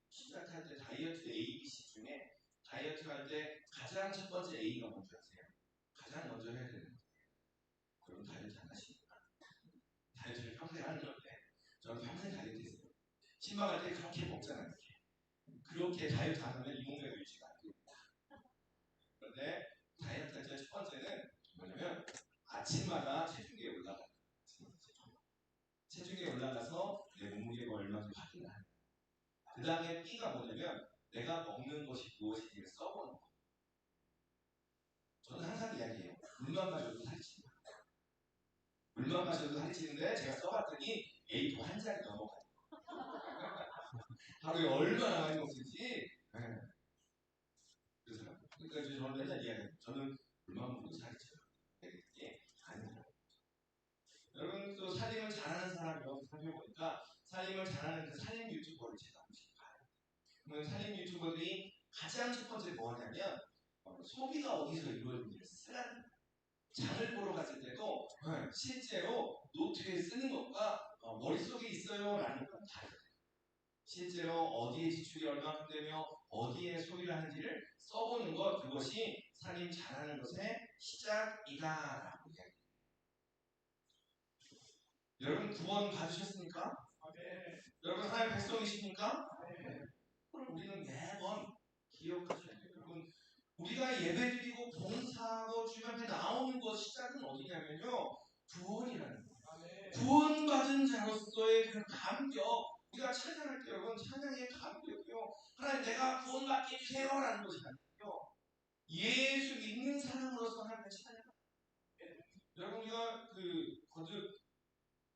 시작할 때 다이어트 A, B, C 중에 다이어트 할 때 가장 첫 번째 A가 뭔지 아세요? 가장 먼저 해야 되는 거예요. 그럼 다이어트 안 하시니까. 다이어트를 평생 하는 건데 저는 평생 다이어트 했어요. 신방할 때 그렇게 먹잖아요. 그렇게 다이어트 안 하면 이 몸매가 유지가 안 됩니다. 그런데 다이어트 할 때 첫 번째는 뭐냐면 아침마다 체중계에 올라가요. 체중계에 올라가서 내 몸무게가 얼마인지 확인하는 거예요. 그 다음에 B가 뭐냐면 내가 먹는 것이 무엇인지를 써보는 거예요. 저는 항상 이야기해요. 물만 마셔도 살이 찐다. 물만 마셔도 살이 찌는데 제가 써봤더니 A4 한 장이 넘어가요. 하루에 얼마나 많이 먹는지. 네. 그래서 그러니까 저는 맨날 이야기해요. 저는 물만 먹어도 살이 쪄요. 이게 아니에요. 여러분 또 살림을 잘하는 사람이라고 살펴보니까 살림을 잘하는 그 살림 유튜버를 제가 한번 봐요. 그러면 살림 유튜버들이 가장 첫 번째 뭐 하냐면 소비가 어디서 이루어지는지를 쓰라는 거예요. 장을 보러 갔을 때도 실제로 노트에 쓰는 것과 머릿속에 있어요 라는 건 다르요. 실제로 어디에 지출이 얼마큼 되며 어디에 소비를 하는지를 써보는 것, 그것이 살림 잘하는 것의 시작이다 라고 이야기해요. 여러분 구원 받으셨습니까? 네. 여러분 하나님의 백성이십니까? 네. 그럼 우리는 매번 기억하셔야 돼요. 여러분 우리가 예배드리고 봉사하고 주변에 나오는 것 시작은 어디냐면요, 구원이라는 거예요. 구원받은 자로서의 그 감격, 우리가 찬양할 때 여러분 찬양의 감격이요, 하나님 내가 구원받게 해주세요 라는 것이 아니고요, 예수 믿는 사람으로서 하나님의 찬양. 여러분 우리가 거듭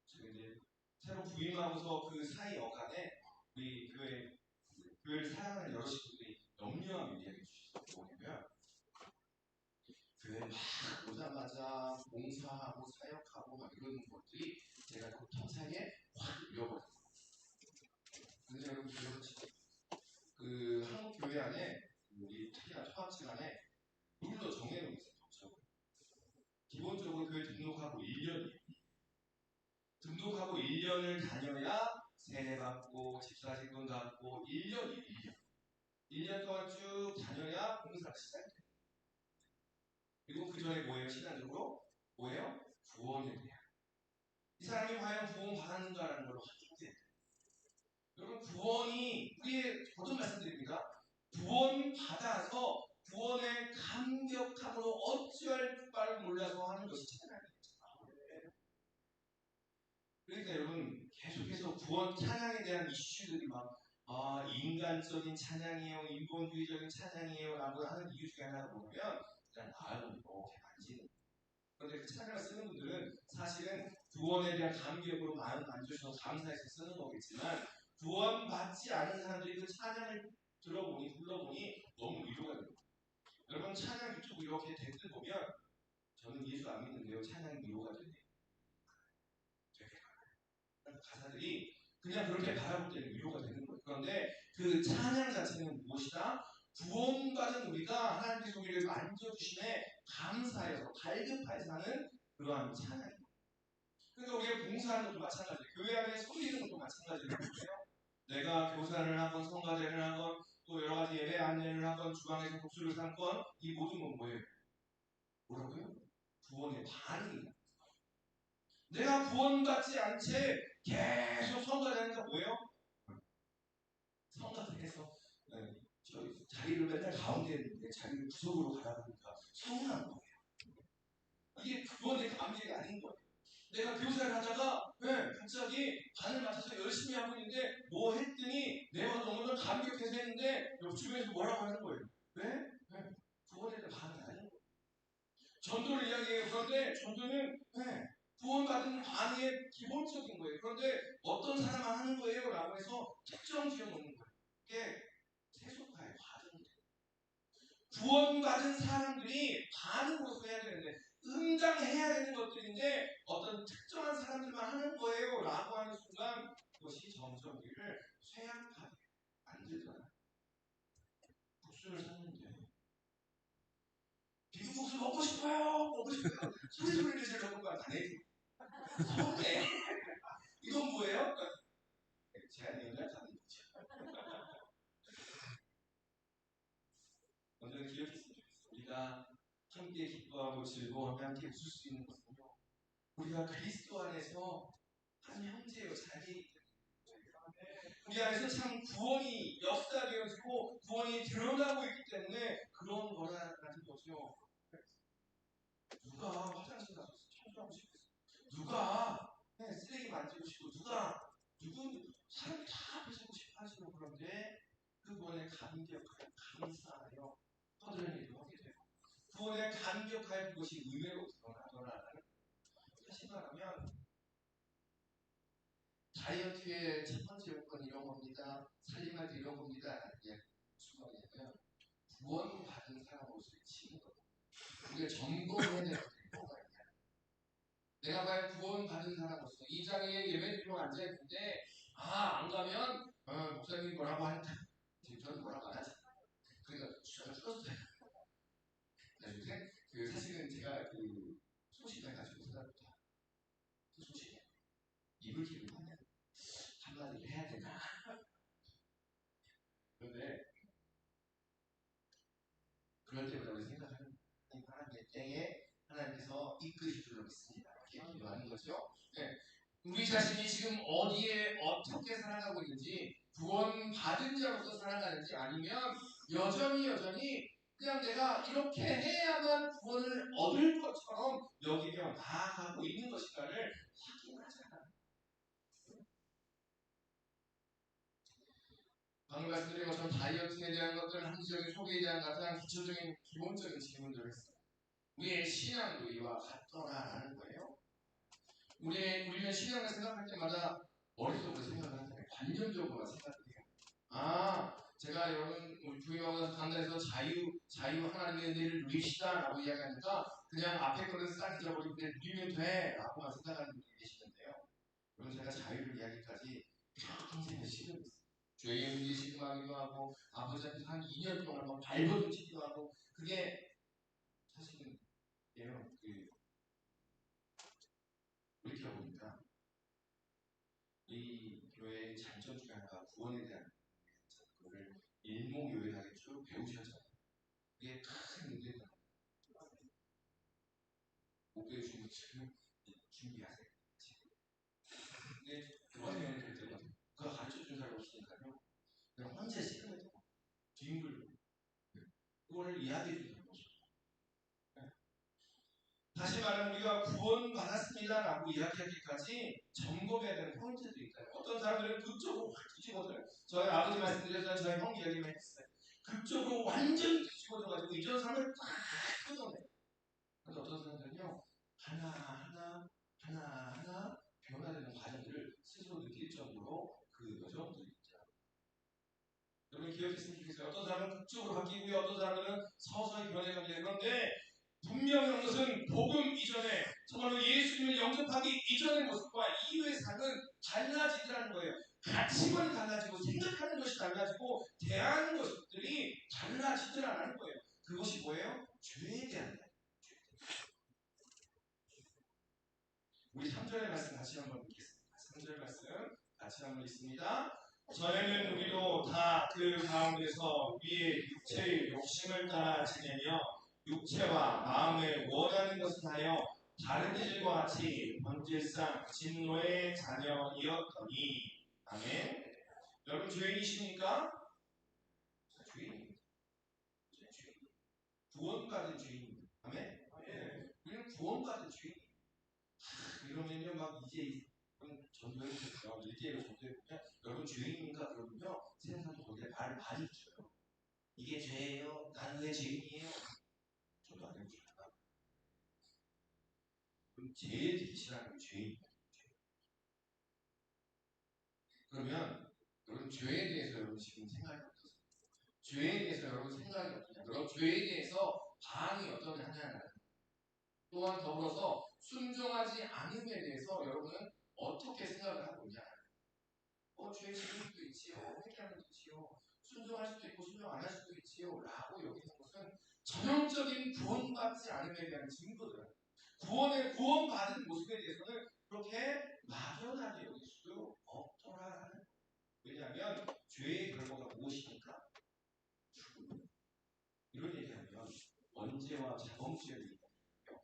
이제 새로 부임하고서 그 사이 어간에 우리 교회를 사랑하는 여러 식구들이 염려함을 이야기해 주시죠. 뭐냐면 교회 막 오자마자 봉사하고 사역하고 막 이러는 것들이 제가 보통 사이에 확 잃어버려요. 근데 여러분 기억하시죠? 한국 교회 안에 우리 특히나 초학생 안에 룰로 정해놓은 게 있어요. 기본적으로 교회 등록하고 1년이에요. 등록하고 1년을 다녀야 세례 받고 집사직분 받고 1년이에요. 1년. 1년 동안 쭉 다녀야 봉사가 시작돼요. 그리고 그 전에 뭐예요? 신앙적으로? 뭐예요? 구원에 대한. 이 사람이 과연 구원 받았는가라는 걸로 확인돼요. 여러분 구원이 우리의 어떤 말씀드립니다. 구원 받아서 구원의 감격함으로 어찌할 바를 몰라서 하는 것이 찬양이에요. 그러니까 여러분 계속해서 구원 찬양에 대한 이슈들이 막 인간적인 찬양이에요, 인본주의적인 찬양이에요 라고 하는 이유 중에 하나가 뭐냐면 그냥 마음을 이렇게 만지는. 그런데 그 찬양을 쓰는 분들은 사실은 구원에 대한 감격으로 마음 만져주셔서 감사해서 쓰는 거겠지만, 구원받지 않은 사람들이 그 찬양을 들어보니 불러보니 너무 위로가 됩니다. 여러분 찬양 유튜브 이렇게 댓글 보면 저는 예수 안 믿는데요, 찬양 위로가 되네요. 되게 가사들이 그냥 그렇게 바라볼 때는 위로가 되는 거예요. 그런데 그 찬양 자체는 무엇이다? 구원받은 우리가 하나님께서 우리를 만져주심에 감사해서 갈급해서 하는 그러한 찬양입니다. 그러니까 우리가 봉사하는 것도 마찬가지예요. 교회 안에 섬기는 것도 마찬가지예요. 내가 교사를 하건 성가대를 하건 또 여러 가지 예배 안내를 하건 주방에서 국수를 삶건 이 모든 건 뭐예요? 뭐라고요? 구원의 반응이다. 내가 구원받지 않채 계속 성가대는 게 뭐예요? 성가대해서 자리를 맨날 가운데 있는데 자리를 구석으로 가다 보니까 서운한 거예요. 이게 구원의 감격이 아닌 거예요. 내가 교사를 하다가 갑자기 반을 맞춰서 열심히 하고 있는데 뭐 했더니 내가 너무나 감격해서 했는데 옆 주변에서 뭐라고 하는 거예요. 왜? 구원에 대한 반응이 아닌 거예요. 전도를 이야기해요. 그런데 전도는 구원받은 반응의 기본적인 거예요. 그런데 어떤 사람만 하는 거예요 라고 해서 특정 지어놓는 거예요. 이게 세속화의 과정이에요. 구원받은 사람들이 반응으로서 해야 되는데, 응당해야 되는 것들인데 어떤 특정한 사람들만 하는 거예요 라고 하는 순간 그것이 점점 우리를 쇠약하게 만들잖아요. 국수를 샀는데 비빔국수 먹고 싶어요. 소리를 지르는 거 아니에요. 서운해. 이건 뭐예요? 제가 내용을 가는 거죠. 함께 웃을 수 있는 것은요, 우리가 그리스도 안에서 한 형제요 자기 우리 안에서 참 구원이 역사되어지고 구원이 드러나고 있기 때문에 그런 거라는 거죠. 누가 화장실 가서 청소하고 싶겠어? 누가 쓰레기 만지고 싶고 누구 사람 다 뺏고 싶어 하시는 그런데 그 구원에 감격하여 감사하여 허드렛 일을 하게 되고 구원에 감격하여 그것이 은혜로 드러나더라는 다시 말하면 다이어트의 첫 번째 요건이 이런 겁니다. 살림할 때 이런 겁니다. 이게 무슨 말이냐면 구원받은 사람으로서 지는 겁니다. 우리가 점검해야 될 것들이 뭐가 있냐. 내가 과연 구원받은 사람으로서 이 장에 예배드리러 앉아있는데 안 가면 목사님이 뭐라고 한다. 저는 뭐라고 안 하지. 그러니까 제가 죽었어요. 요새 사실은 제가 소신을 가지고 살았다. 그 소신이에요. 입을 기르면 한마디를 해야 되나. 그런데 그럴 때마다 우리 생각하는 하나님의 때에 하나님께서 이끄실 줄로 믿습니다. 이렇게 기도하는 거죠. 네. 우리 자신이 지금 어디에 어떻게 살아가고 있는지 구원받은 자로서 살아가는지 아니면 여전히 그냥 내가 이렇게 해야만 구원을 얻을 것처럼 여기며 나아가고 있는 것인가를 확인하잖아. 방금 말씀드린 것처럼 다이어트에 대한 것들, 한시적인 소개에 대한 가장 기초적인 기본적인 질문들을 했어요. 우리의 신앙도 이와 같더라라는 거예요. 우리는 신앙을 생각할 때마다 머릿속으로 생각을 하잖아요. 관념적으로 생각을 해요. 제가 여러분 우리 부임하고 강단에서 자유 하나님의 은혜를 누리시다라고 이야기하니까 그냥 앞에 거는 싹 잊어버리고 그냥 누리면 돼라고만 생각하는 분들이 계시는데요. 여러분 제가 자유를 이야기까지 평생을 시도했어요. 죄의 문제 시도하기도 하고 아버지 앞에서 한 2년 동안 막 발버둥치기도 하고 그게 사실은 이렇게 보니까 이 교회의 장점 중에 하나가 구원에 대한 그거를 일목요연하게 쭉 배우셨잖아요. 그게 큰 문제가 못 배우신 분들은 준비하세요. 근데 교환위원회 될 때마다 그거 가르쳐준 사람이 없으니까요. 그냥 혼자 시간을 뒹굴고 그거를 이야기해 주는 거죠. 다시 말하면 우리가 구원받았습니다라고 이야기하기까지 점검해야 되는 포인트도 있잖아요. 어떤 사람들은 극적으로 확 뒤집어져요. 저희 아버지 말씀드렸잖아요. 저희 형 이야기만 했어요. 극적으로 완전히 뒤집어져가지고 이전 삶을 딱 끊어내요. 그런데 어떤 사람들은요. 하나하나 변화되는 과정들을 스스로 느낄 정도로 그 여정들이 있죠. 여러분 기억했으면 좋겠어요. 어떤 사람은 극적으로 바뀌고요. 어떤 사람들은 서서히 변해갑니다. 그런데 분명한 것은 복음 이전에 정말로 예수님을 영접하기 이전의 모습과 이후의 삶은 달라지더라는 거예요. 가치관이 달라지고 생각하는 것이 달라지고 대하는 것들이 달라지더라는 거예요. 그것이 뭐예요? 죄에 대한 거예요. 우리 3절의 말씀 같이 한번 읽겠습니다. 3절 말씀 같이 한번 읽습니다. 전에는 우리도 다 그 가운데서 우리의 육체의 욕심을 따라 지내며 육체와 마음을 원하는 것을 하여 다른 이들과 같이 본질상 진노의 자녀이었더니 아멘. 여러분 죄인이십니까? 죄인입니다. 죄인. 구원받은 죄인입니다. 아멘. 아멘. 우리는 구원받은 죄인. 이러면요 막 이제 전도에 보면 일제로 전도에 보면 여러분 죄인인가 그러면요 세상도 거기에 말을 많이 붙여요. 이게 죄예요? 나는 왜 죄인이에요? 저도 안 해보죠. 그럼 제일 대신하는 죄인이에요. 그러면 여러분 죄에 대해서 여러분 지금 생각이 어떠세요? 죄에 대해서 여러분 생각이 어떠냐? 여러분 죄에 대해서 반응이 어떠냐? 또한 더불어서 순종하지 않음에 대해서 여러분은 어떻게 생각을 하고 있냐? 죄 지을 수도 있지요. 회개하면 되지요. 순종할 수도 있고 순종 안 할 수도 있지요. 라고 여기는 것은 전형적인 구원받지 않음에 대한 증거들. 구원받은 모습에 대해서는 그렇게 막연하게 여길 수도 없더라라는. 왜냐하면 죄의 결과가 무엇입니까? 죽음. 이런 얘기하면 원죄와 자범죄를 얘기하거든요.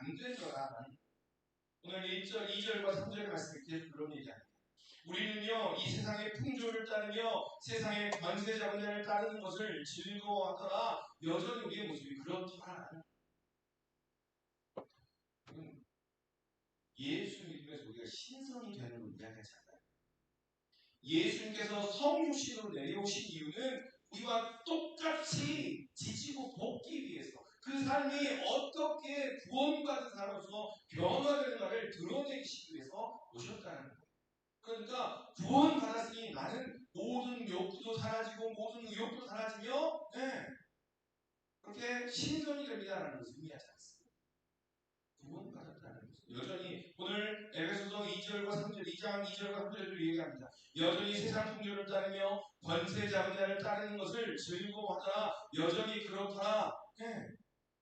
안 되더라. 오늘 1절, 2절과 3절의 말씀에 계속 그런 얘기합니다. 우리는요, 이 세상의 풍조를 따르며 세상의 관세 잡은 자를 따르는 것을 즐거워하더라. 여전히 우리의 모습이 그렇더라. 예수 믿으면서 우리가 신성이 되는 걸 이야기하잖아요. 예수님께서 성육신으로 내려오신 이유는 우리와 똑같이 지지고 볶기 위해서 그 삶이 어떻게 구원받은 사람으로서 변화되는가를 드러내시기 위해서 오셨다는 거예요. 그러니까 구원받았으니 나는 모든 욕구도 사라지고 모든 의욕도 사라지며 그렇게 신성이 됩니다라는 것을 의미하지 않습니다. 구원받았다는 것은 여전히 오늘 에베소서 2절과 3절, 2장 2절과 3절을 얘기합니다. 여전히 세상 풍조를 따르며 권세 잡은 자를 따르는 것을 즐거워하더라. 여전히 그렇더라.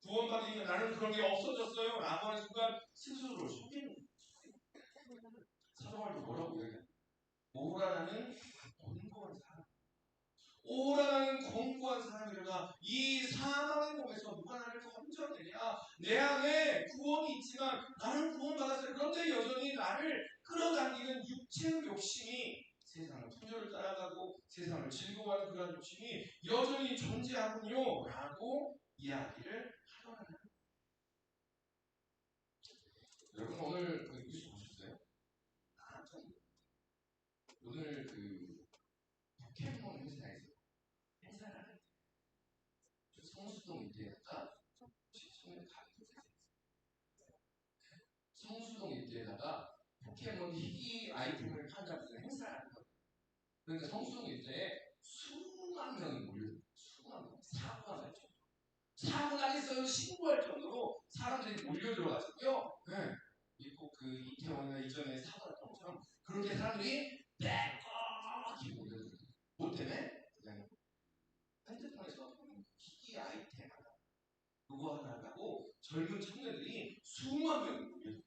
구원받으니까 나는 그런 게 없어졌어요 라고 하는 순간 스스로를 속이는 거예요. 사도바울도 뭐라고 얘기해요? 오라라는 권고한 사람. 오라라는 권고한 사람이로다. 이 사망의 몸에서 누가 나를 건져내냐. 내 안에 구원이 있지만 나는 구원받았어요. 그런데 여전히 나를 끌어당기는 육체의 욕심이 세상의 풍조를 따라가고 세상을 즐거워하는 그런 욕심이 여전히 존재하군요 라고 이야기를 하더라는 거예요. 여러분 오늘 그 뉴스 보셨어요? 오늘 그 포켓몬 회사에서 행사를 하는데 성수동 일대에다가 성수동 일대에다가 포켓몬 희귀 아이템을 판다면서 행사를 하는 거예요. 그러니까 성수동 일대에 수만 명이 몰려들어요. 수만 명. 사고가 날 정도. 사고 나겠어요. 신고할 정도로 사람들이 몰려들어가지고요. 있고 그 이태원이나 이전에 사고 났던 것처럼 그렇게 사람들이 빼곡히 몰려들어요. 뭐 때문에? 그냥 핸드폰에서 희귀 아이템 하나 그거 하나 하고 젊은 청년들이 수만 명이 몰려들어요.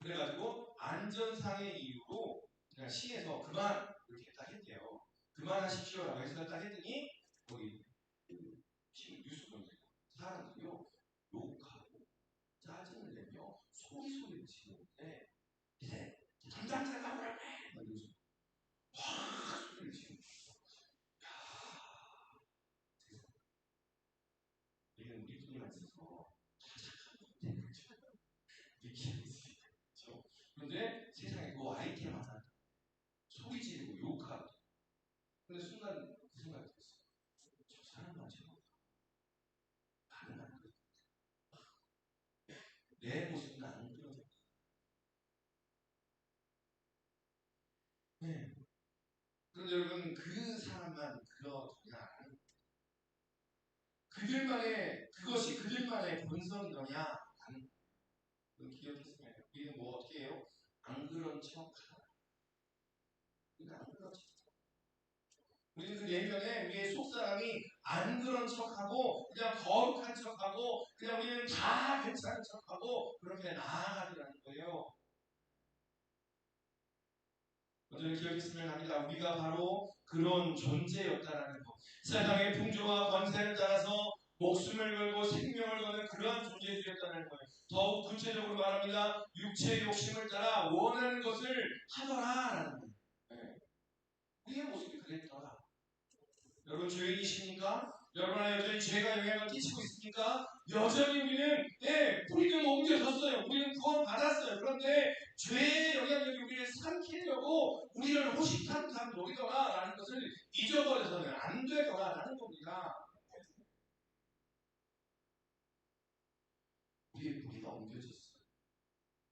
그래가지고 안전상의 이유로 그냥 시에서 그만 이렇게 딱 했대요. 그만하십시오라고 해서 딱 했더니 거기 그 뉴스 보니까 사람들이요 욕하고 짜증을 내며 소리를 지르는데 이제 담당자 나오라고 해! 막 이러면서 확 소리를 지르고 이건 우리끼리만 있어서 우리끼리 있으니까 그렇죠? 그런데 세상에 그 아이템 하나 소리 지르고 욕하고 근데 순간 그 생각이 들었어요. 저 사람만 제가 나는 안 그래. 내 모습은 안 그러네. 그런데 여러분 그 사람만 그러냐 그들만의 그것이 그들만의 본성이더냐 안 기억했으면 우리는 뭐 어떻게 해요? 안 그런 척 우리는 안 그런 척 우리는 그 내면에 우리의 속사람이 안 그런 척하고 그냥 거룩한 척하고 그냥 우리는 다 괜찮은 척하고 그렇게 나아가더라는 거예요. 오늘 기억했으면 합니다. 우리가 바로 그런 존재였다라는 것. 세상의 풍조와 권세를 따라서 목숨을 걸고 생명을 거는 그러한 존재들이었다는 거예요. 더욱 구체적으로 말합니다. 육체의 욕심을 따라 원하는 것을 하더라라는 거예요. 우리의 모습이 그랬더라. 여러분 죄인이십니까? 여러분 안에 여전히 죄가 영향을 끼치고 있습니까? 여전히 우리는 뿌리는 옮겨졌어요. 우리는 구원받았어요. 그런데 죄의 영향력이 우리를 삼키려고 우리를 호시탐탐 노리더라라는 것을 잊어버려서는 안 되더라라는 겁니다. 우리의 뿌리가 옮겨졌어요.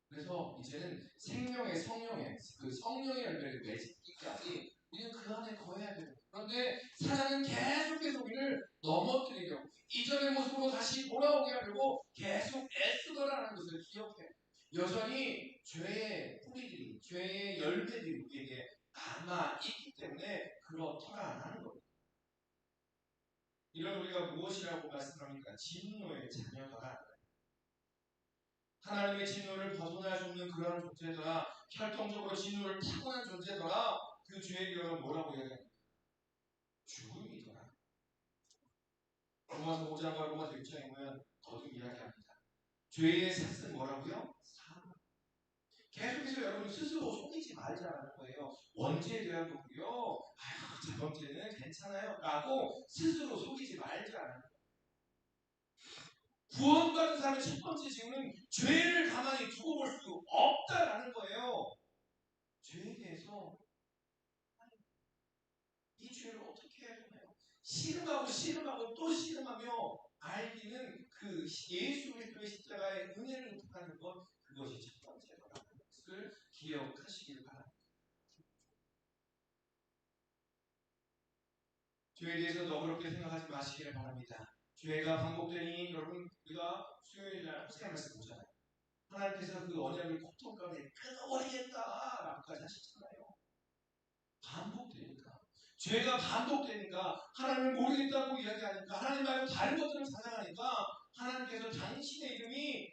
그래서 이제는 생명의 성령의 그 성령의 열매를 맺기까지 우리는 그 안에 거해야 돼요. 그런데 사단은 계속해서 우리를 넘어뜨리려고 이전의 모습으로 다시 돌아오게 하려고 계속 애쓰더라는 것을 기억해. 여전히 죄의 뿌리들이, 죄의 열매들이 우리에게 남아있기 때문에 그렇더라라는 겁니다. 이런 우리가 무엇이라고 말씀합니까? 진노의 자녀더라. 하나님의 진노를 벗어날 수 없는 그러한 존재더라. 혈통적으로 진노를 타고난 존재더라. 그 죄의 결은 뭐라고 얘기합니까? 죽음이더라. 로마서 5장과 로마서 6장에 보면 거듭 이야기합니다. 죄의 삭은 뭐라고요? 사망. 계속해서 여러분 스스로 속이지 말자라는 거예요. 원죄에 대한 거고요. 아유, 저번째는 괜찮아요. 라고 스스로 속이지 말자라는 거예요. 구원받은 사람의 첫 번째 징후는 죄를 가만히 두고 볼 수 없다라는 거예요. 죄에 대해서 이 죄를 어떻게 해야 되나요? 씨름하고 씨름하고 또 씨름하며 알기는 그 예수 그리스도의 십자가의 은혜를 의식하는 것, 그것이 첫 번째라는 것을 기억하시길 바랍니다. 죄에 대해서 너그럽게 생각하지 마시길 바랍니다. 죄가 반복되니 여러분 우리가 수요일날 호세 말씀 보잖아요. 하나님께서 그 언약을 고통감에 끊어버리겠다라고까지 하셨잖아요. 반복되니까. 죄가 반복되니까 하나님을 모르겠다고 이야기하니까 하나님 말고 다른 것들을 사랑하니까 하나님께서 당신의 이름이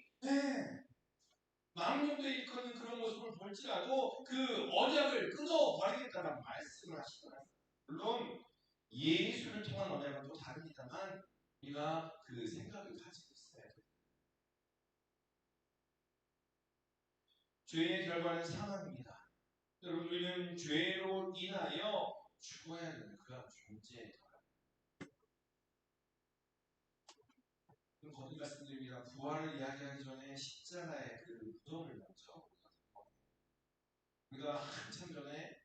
망령되어 일컫는 그런 모습을 볼지라도 그 언약을 끊어버리겠다는 말씀을 하시더라고요. 물론 예수를 통한 언약은 또 다릅니다만 우리가 그 생각을 가지고 있어야 돼요. 죄의 결과는 사망입니다. 여러분 우리는 죄로 인하여 죽어야 되는 그런 존재예요. 거듭 말씀드립니다. 부활을 이야기하기 전에 십자가의 그 무덤을 먼저 우리가 한참 전에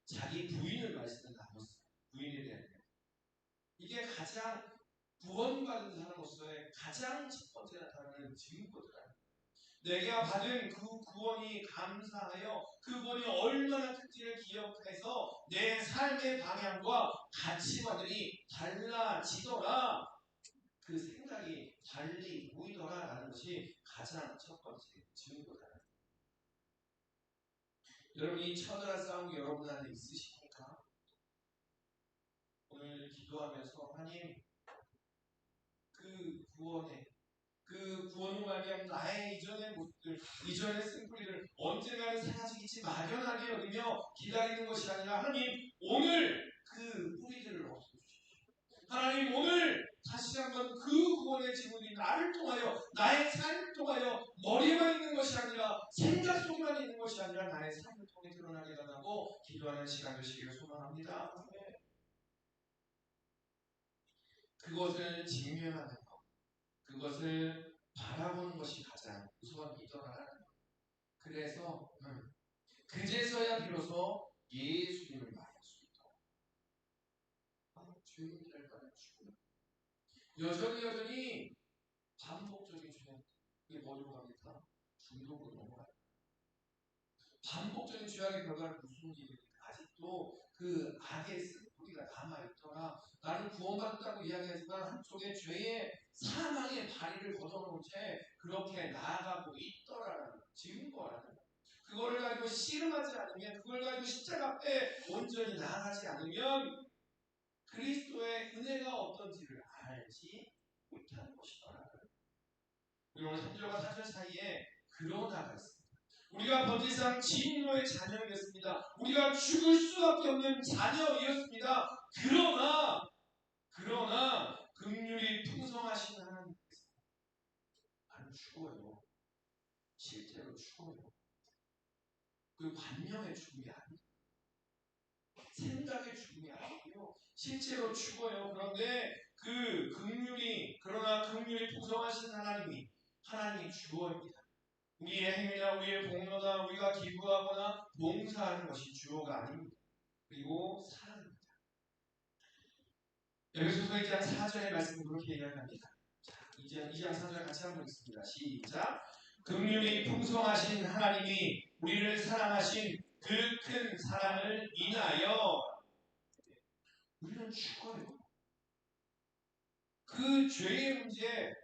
자기 부인을 말씀을 나눴어요. 부인에 대한 이게 가장 구원받은 사람으로서의 가장 첫 번째 나타나는 증거더라. 내가 받은 그 구원이 감사하여 그 구원이 얼마나 큰지를 기억해서 내 삶의 방향과 가치관들이 달라지더라. 그 생각이 달리 보이더라라는 것이 가장 첫 번째 증거다. 여러분이 처절한 싸움이 여러분 안에 있으십니까? 오늘 기도하면서 하나님 그 구원에 그 구원으로 말미암아 나의 이전의 모습들, 이전의 쓴뿌리를 언젠가는 사라지겠지 막연하게 여기며 기다리는 것이 아니라 하나님 오늘 그 뿌리들을 없애주십시오. 하나님 오늘 다시 한번 그 구원의 지문이 나를 통하여 나의 삶을 통하여 머리에만 있는 것이 아니라 생각 속에만 있는 것이 아니라 나의 삶을 통해 드러나게 달라고 기도하는 시간 되시기를 소망합니다. 그것을 직면하는 것, 그것을 바라보는 것이 가장 우선이더라라는 것. 그래서 그제서야 비로소 예수님을 말할 수 있다. 죄인 결과는 죽음. 여전히 반복적인 죄. 이게 뭐로 갑니까? 중독으로 넘어가요. 반복적인 죄악의 결과는 무슨 일입니까? 아직도 그 악의 쓴뿌리가 남아있더라. 나는 구원받았다고 이야기하지만 한쪽에 죄의 사망의 다리를 걷어놓은 채 그렇게 나아가고 있더라라는 증거라는 거예요. 그거를 가지고 씨름하지 않으면, 그걸 가지고 십자가 앞에 온전히 나아가지 않으면 그리스도의 은혜가 어떤지를 알지 못하는 것이더라. 오늘 3절과 4절 사이에 그러나가 있습니다. 우리가 번지상 진노의 자녀이었습니다. 우리가 죽을 수밖에 없는 자녀이었습니다. 그러나 긍휼이 풍성하신 하나님께서 나는 죽어요. 실제로 죽어요. 그 관념의 죽음이 아니에요. 생각의 죽음이 아니고요. 실제로 죽어요. 그런데 그러나 긍휼이 풍성하신 하나님이 주어입니다. 우리의 행위나 우리의 공로나 우리가 기부하거나 봉사하는 것이 주어가 아닙니다. 그리고 사랑입니다. 에베소서 2장 4절의 말씀은 그렇게 이야기합니다. 자, 2장 4절 같이 한번 읽습니다. 시작. 긍휼이 풍성하신 하나님이 우리를 사랑하신 그 큰 사랑을 인하여 우리는 죽어요. 그 죄의 문제,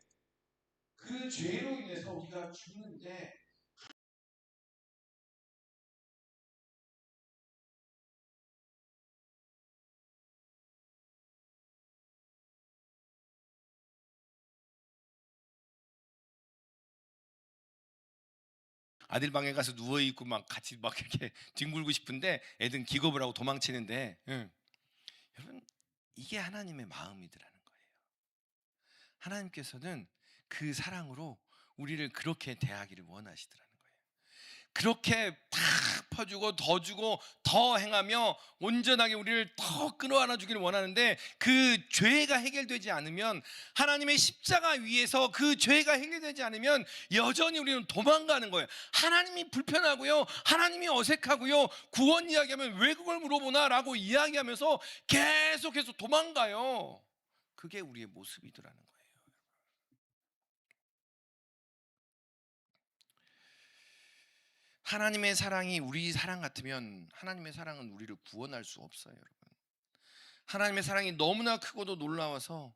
그 죄로 인해서 우리가 죽는데 아들 방에 가서 누워 있고 막 같이 막 이렇게 뒹굴고 싶은데 애들은 기겁을 하고 도망치는데, 여러분 이게 하나님의 마음이더라는 거예요. 하나님께서는 그 사랑으로 우리를 그렇게 대하기를 원하시더라는 거예요. 그렇게 다 퍼주고 더 주고 더 행하며 온전하게 우리를 더 끌어안아 주기를 원하는데, 그 죄가 해결되지 않으면, 하나님의 십자가 위에서 그 죄가 해결되지 않으면 여전히 우리는 도망가는 거예요. 하나님이 불편하고요, 하나님이 어색하고요, 구원 이야기하면 왜 그걸 물어보나 라고 이야기하면서 계속해서 도망가요. 그게 우리의 모습이더라는 거예요. 하나님의 사랑이 우리 사랑 같으면 하나님의 사랑은 우리를 구원할 수 없어요, 여러분. 하나님의 사랑이 너무나 크고도 놀라워서,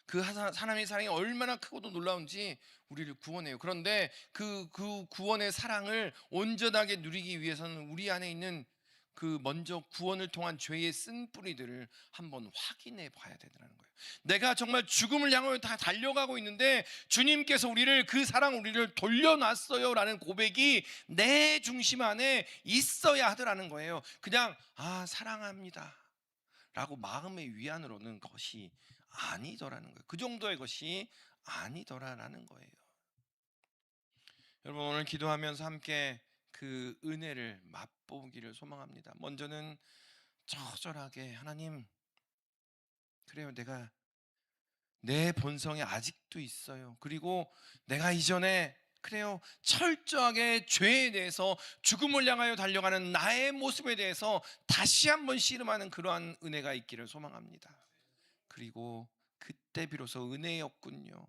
그 하나님의 사랑이 얼마나 크고도 놀라운지 우리를 구원해요. 그런데 그 구원의 사랑을 온전하게 누리기 위해서는 우리 안에 있는 그 먼저 구원을 통한 죄의 쓴뿌리들을 한번 확인해 봐야 되더라는 거예요. 내가 정말 죽음을 향하여 다 달려가고 있는데 주님께서 우리를, 그 사랑 우리를 돌려놨어요 라는 고백이 내 중심 안에 있어야 하더라는 거예요. 그냥 사랑합니다 라고 마음의 위안으로는 것이 아니더라는 거예요. 그 정도의 것이 아니더라라는 거예요. 여러분, 오늘 기도하면서 함께 그 은혜를 맛보기를 소망합니다. 먼저는 처절하게, 하나님, 그래요, 내가 내 본성에 아직도 있어요. 그리고 내가 이전에, 그래요, 철저하게 죄에 대해서, 죽음을 향하여 달려가는 나의 모습에 대해서 다시 한번 씨름하는 그러한 은혜가 있기를 소망합니다. 그리고 그때 비로소 은혜였군요,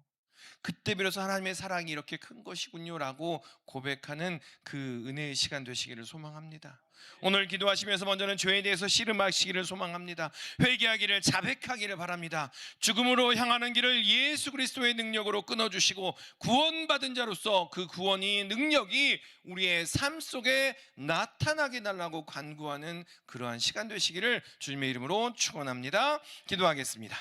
그때 비로소 하나님의 사랑이 이렇게 큰 것이군요 라고 고백하는 그 은혜의 시간 되시기를 소망합니다. 오늘 기도하시면서 먼저는 죄에 대해서 씨름하시기를 소망합니다. 회개하기를, 자백하기를 바랍니다. 죽음으로 향하는 길을 예수 그리스도의 능력으로 끊어주시고 구원받은 자로서 그 구원이, 능력이 우리의 삶 속에 나타나게 달라고 간구하는 그러한 시간 되시기를 주님의 이름으로 축원합니다. 기도하겠습니다.